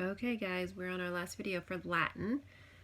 Okay guys, we're on our last video for Latin.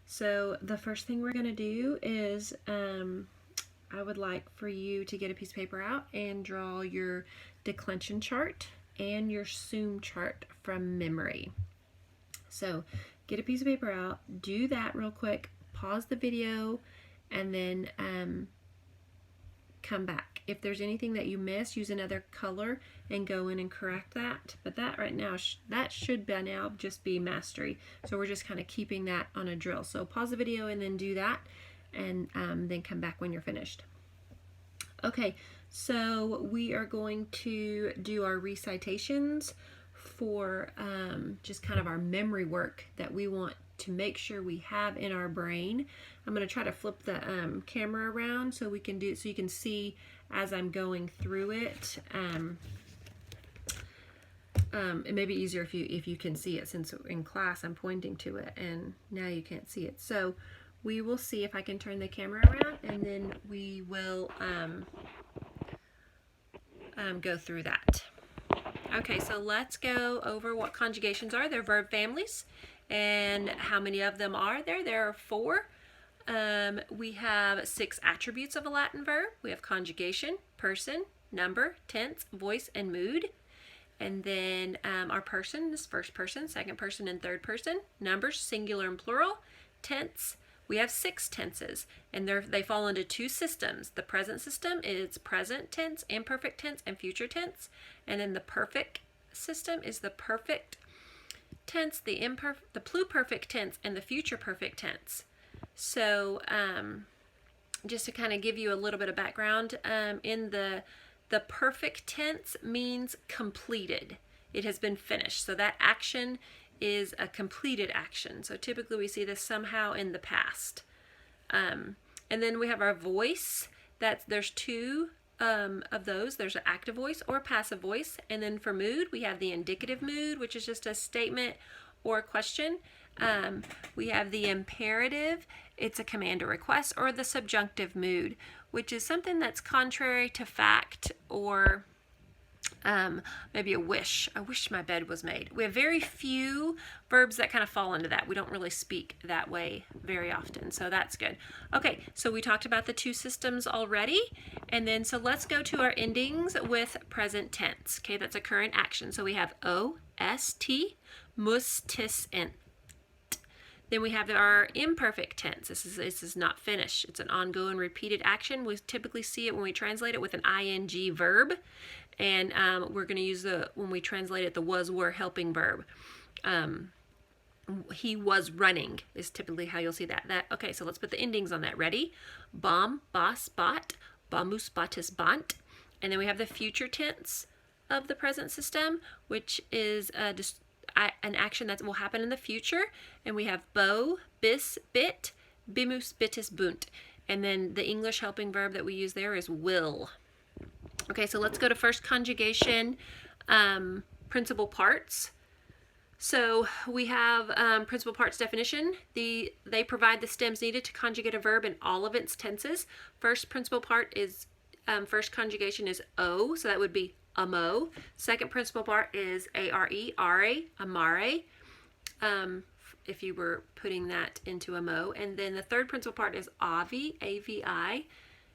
So the first thing we're going to do is I would like for you to get a piece of paper out and draw your declension chart and your sum chart from memory. So get a piece of paper out, do that real quick, pause the video, and then come back. If there's anything that you miss, use another color and go in and correct that. But that right now, that should by now just be mastery. So we're just kind of keeping that on a drill. So pause the video and then do that, and then come back when you're finished. Okay, so we are going to do our recitations for just kind of our memory work that we want to make sure we have in our brain. I'm going to try to flip the camera around so we can do so you can see as I'm going through it. It may be easier if you can see it, since in class I'm pointing to it and now you can't see it. So we will see if I can turn the camera around, and then we will go through that. Okay, so let's go over what conjugations are. They're verb families, and how many of them are there? There are 4. We have 6 attributes of a Latin verb. We have conjugation, person, number, tense, voice, and mood. And then our person is first person, second person, and third person. Numbers, singular and plural. Tense, we have 6 tenses, and they fall into 2 systems. The present system is present tense, imperfect tense, and future tense. And then the perfect system is the perfect tense, the pluperfect tense, and the future perfect tense. So just to kind of give you a little bit of background, in the perfect tense means completed. It has been finished. So that action is a completed action. So typically we see this somehow in the past. And then we have our voice. There's 2 of those. There's an active voice or a passive voice. And then for mood, we have the indicative mood, which is just a statement or a question. We have the imperative. It's a command or request, or the subjunctive mood, which is something that's contrary to fact, or maybe a wish. I wish my bed was made. We have very few verbs that kind of fall into that. We don't really speak that way very often, so that's good. Okay, so we talked about the 2 systems already, and then so let's go to our endings with present tense. Okay, that's a current action. So we have ost, muss, tis, ent. Then we have our imperfect tense. This is not finished. It's an ongoing repeated action. We typically see it when we translate it with an ing verb. And we're going to use when we translate it, the was, were helping verb. He was running is typically how you'll see that. Okay, so let's put the endings on that. Ready? Bom, bos, bot, bomus, botus, bont. And then we have the future tense of the present system, which is an action that will happen in the future. And we have bo, bis, bit, bimus, bitus, bunt. And then the English helping verb that we use there is will. Okay, so let's go to first conjugation, principal parts. So we have principal parts definition. They provide the stems needed to conjugate a verb in all of its tenses. First principal part is, first conjugation is o, so that would be amo. Second principal part is are, amare, if you were putting that into amo. And then the third principal part is avi, avi,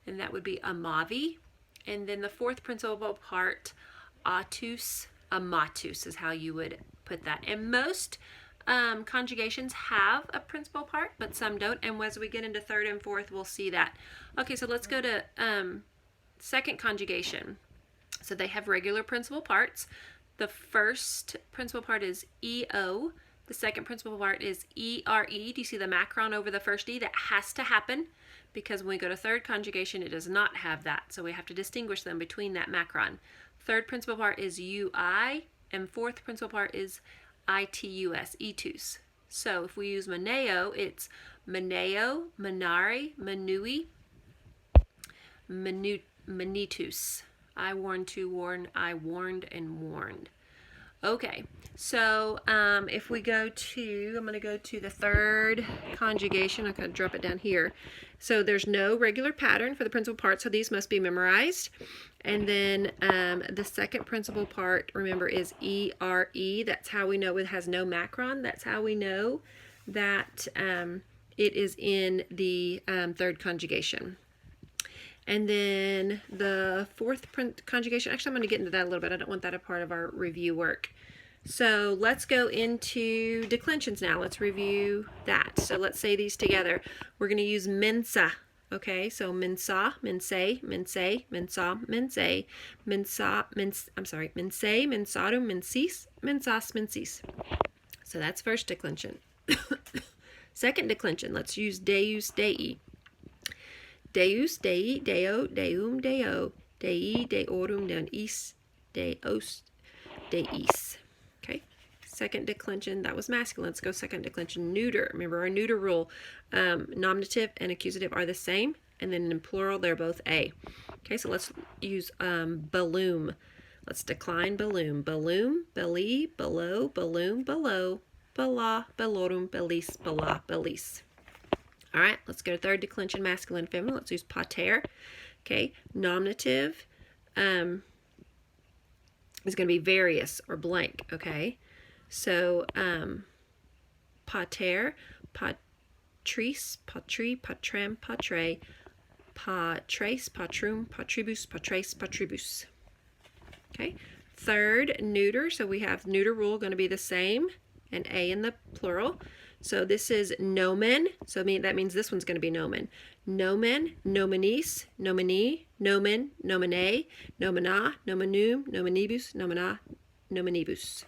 and that would be amavi. And then the fourth principal part, atus, amatus, is how you would put that. And most conjugations have a principal part, but some don't. And as we get into third and fourth, we'll see that. Okay, so let's go to second conjugation. So they have regular principal parts. The first principal part is EO. The second principal part is ERE. Do you see the macron over the first E? That has to happen, because when we go to third conjugation, it does not have that. So we have to distinguish them between that macron. Third principal part is UI, and fourth principal part is ITUS, etus. So if we use maneo, it's maneo, manare, manui, manitus. I warned to warn, I warned and warned. Okay, so if we go to, I'm going to go to the third conjugation. I'm going to drop it down here. So there's no regular pattern for the principal part, so these must be memorized. And then the second principal part, remember, is ERE. That's how we know it has no macron. That's how we know that it is in the third conjugation. And then the fourth conjugation, actually I'm going to get into that a little bit. I don't want that a part of our review work. So let's go into declensions now. Let's review that. So let's say these together. We're going to use mensa. Okay, so mensa, mense, mense, mensa, mense, mensa, mensarum, mensis, mensas, mensis. So that's first declension. Second declension, let's use deus, dei. Deus, dei, deo, deum, deo, dei, deorum, deis, deos, deis. Okay, second declension, that was masculine. Let's go second declension, neuter. Remember our neuter rule. Nominative and accusative are the same, and then in plural, they're both a. Okay, so let's use balloon. Let's decline balloon. Balloon, belly, below, balloon, below, bella, bellorum, belis, bella, belis. All right, let's go to third declension, masculine, feminine. Let's use pater. Okay, nominative is going to be various or blank. Okay, so pater, patris, patri, patrem, patre, patres, patrum, patribus, patres, patribus. Okay, third neuter. So we have neuter rule going to be the same, and a in the plural. So this is nomen, so that means this one's going to be nomen. Nomen, nominis, nomini, nomen, nomine, nomina, nomenum, nomenibus, nomina, nomenibus.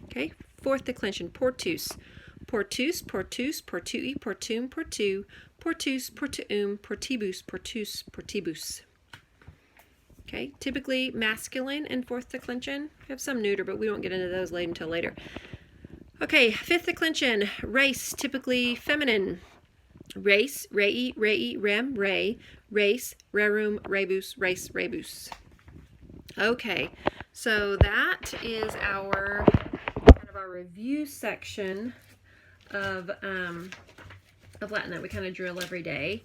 Okay, fourth declension, portus. Portus, portus, portui, portum, portu, portus, portuum, portibus, portus, portibus. Okay, typically masculine in fourth declension. We have some neuter, but we won't get into those until later. Okay, fifth declension, race, typically feminine. Race, rei, rei, rem, ray, race, rerum, rebus, race, rebus. Okay, so that is our kind of our review section of Latin that we kind of drill every day.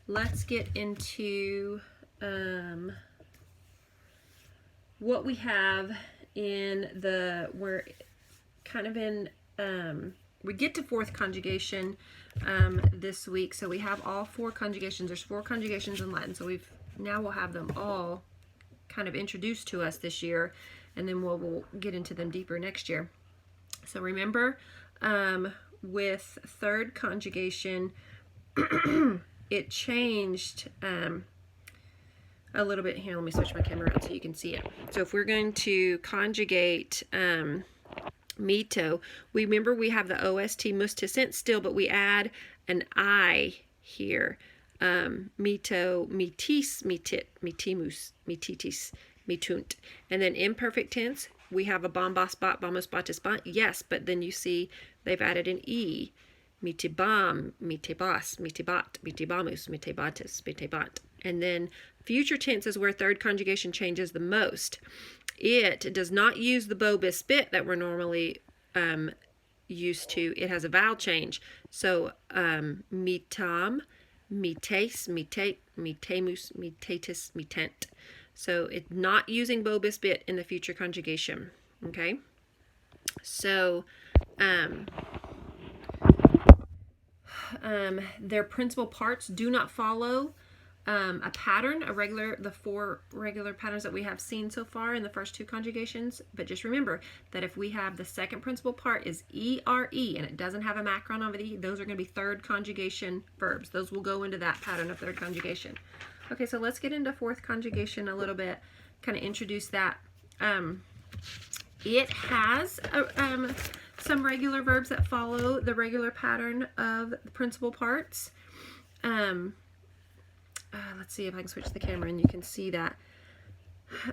Let's get into what we have in we're kind of in we get to fourth conjugation this week, so we have all four conjugations. There's four conjugations in Latin, so we'll have them all kind of introduced to us this year, and then we'll get into them deeper next year. So remember, with third conjugation, it changed a little bit. Here, let me switch my camera around so you can see it. So if we're going to conjugate mito, remember we have the ost musticent still, but we add an I here. Mito, mitis, mitit, mitimus, mititis, mitunt. And then imperfect tense, we have a bombos, bot, bombos, botis, bot. Yes, but then you see they've added an E. Mitibam, mitibas, mitibat, mitibamus, mitibatis, mitibat. And then future tense is where third conjugation changes the most. It does not use the bo bis bit that we're normally used to. It has a vowel change. So mitam, mites, mitate, mitemus, mitatis, mitent. So it's not using bo bis bit in the future conjugation. Okay? So their principal parts do not follow a pattern, the four regular patterns that we have seen so far in the first two conjugations. But just remember that if we have the second principal part is ERE and it doesn't have a macron over the E, those are going to be third conjugation verbs. Those will go into that pattern of third conjugation. Okay, so let's get into fourth conjugation a little bit, kind of introduce that. It has some regular verbs that follow the regular pattern of the principal parts. Let's see if I can switch the camera and you can see that.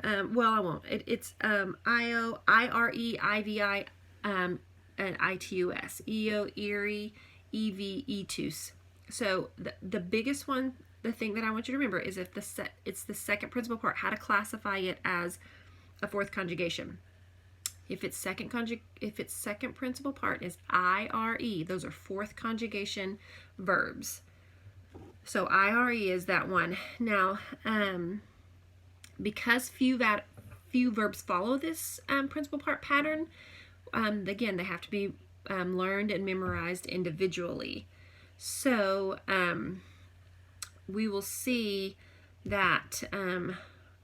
Well, I won't. It's IO, IRE, IVI, and ITUS. EO, ERE, EV, ETUS. So the biggest one, the thing that I want you to remember is if it's the second principal part, how to classify it as a fourth conjugation. If its second principal part is IRE, those are fourth conjugation verbs. So IRE is that one. Now, because few verbs follow this principal part pattern, again, they have to be learned and memorized individually. So we will see that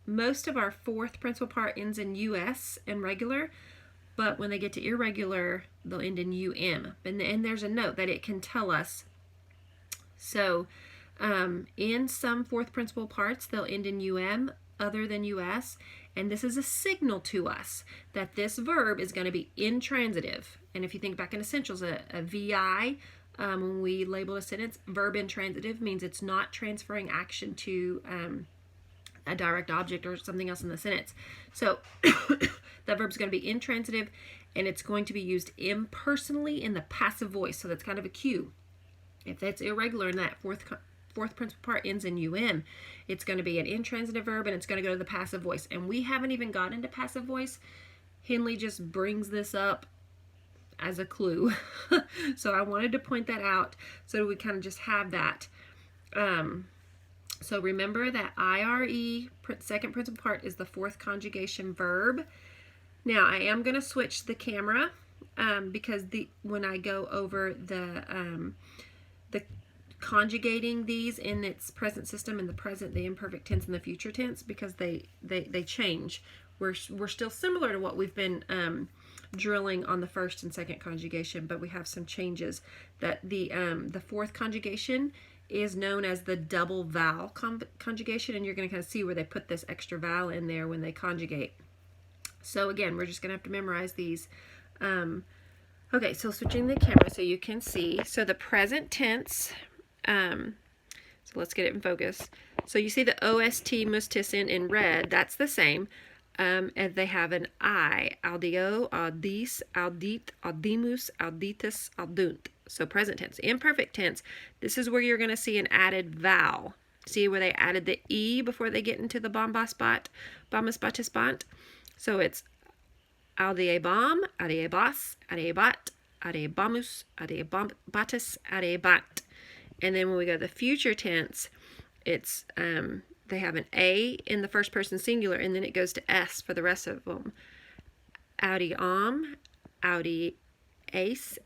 most of our fourth principal part ends in US and regular, but when they get to irregular, they'll end in UM. And there's a note that it can tell us. So in some fourth principal parts, they'll end in UM other than US, and this is a signal to us that this verb is going to be intransitive. And if you think back in essentials, a VI, when we label a sentence, verb intransitive means it's not transferring action to a direct object or something else in the sentence. So that verb is going to be intransitive, and it's going to be used impersonally in the passive voice. So that's kind of a cue. If that's irregular and that fourth principal part ends in UM, it's going to be an intransitive verb, and it's going to go to the passive voice. And we haven't even got into passive voice. Henley just brings this up as a clue. So I wanted to point that out so we kind of just have that. So remember that IRE, second principal part, is the fourth conjugation verb. Now I am going to switch the camera because when I go over the conjugating these in its present system, in the present, the imperfect tense, and the future tense, because they change. We're still similar to what we've been drilling on the first and second conjugation, but we have some changes. That the fourth conjugation is known as the double vowel conjugation, and you're going to kind of see where they put this extra vowel in there when they conjugate. So again, we're just going to have to memorize these. Okay, so switching the camera so you can see. So the present tense, so let's get it in focus. So you see the OST mustissen in red, that's the same. And they have an I, audio, audis, audit, audimus, auditus, audunt. So present tense. Imperfect tense, this is where you're going to see an added vowel. See where they added the E before they get into the bombaspot, bombaspatispont. So it's audiebam, audiebas, audiebat, audiebamus, audiebatus, audiebat. And then when we go to the future tense, it's they have an A in the first person singular, and then it goes to S for the rest of them. Audiam, audiace,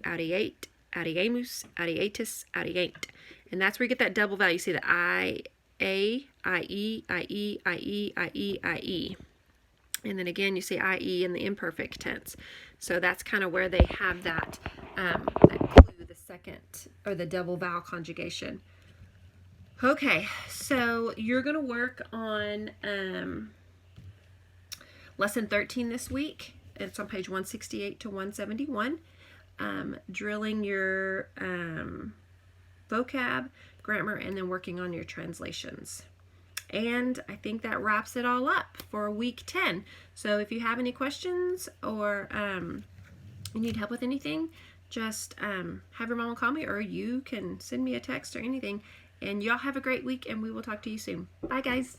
audiate, audiemus, audietus, audiate. And that's where you get that double vowel. You see the I, A, I-E, I-E, I-E, I-E, I-E. And then again, you see I-E in the imperfect tense. So that's kind of where they have that, that clue, the second, or the double vowel conjugation. Okay, so you're going to work on lesson 13 this week. It's on page 168 to 171. Drilling your vocab, grammar, and then working on your translations. And I think that wraps it all up for week 10. So if you have any questions or you need help with anything, just have your mama call me, or you can send me a text or anything. And y'all have a great week, and we will talk to you soon. Bye, guys.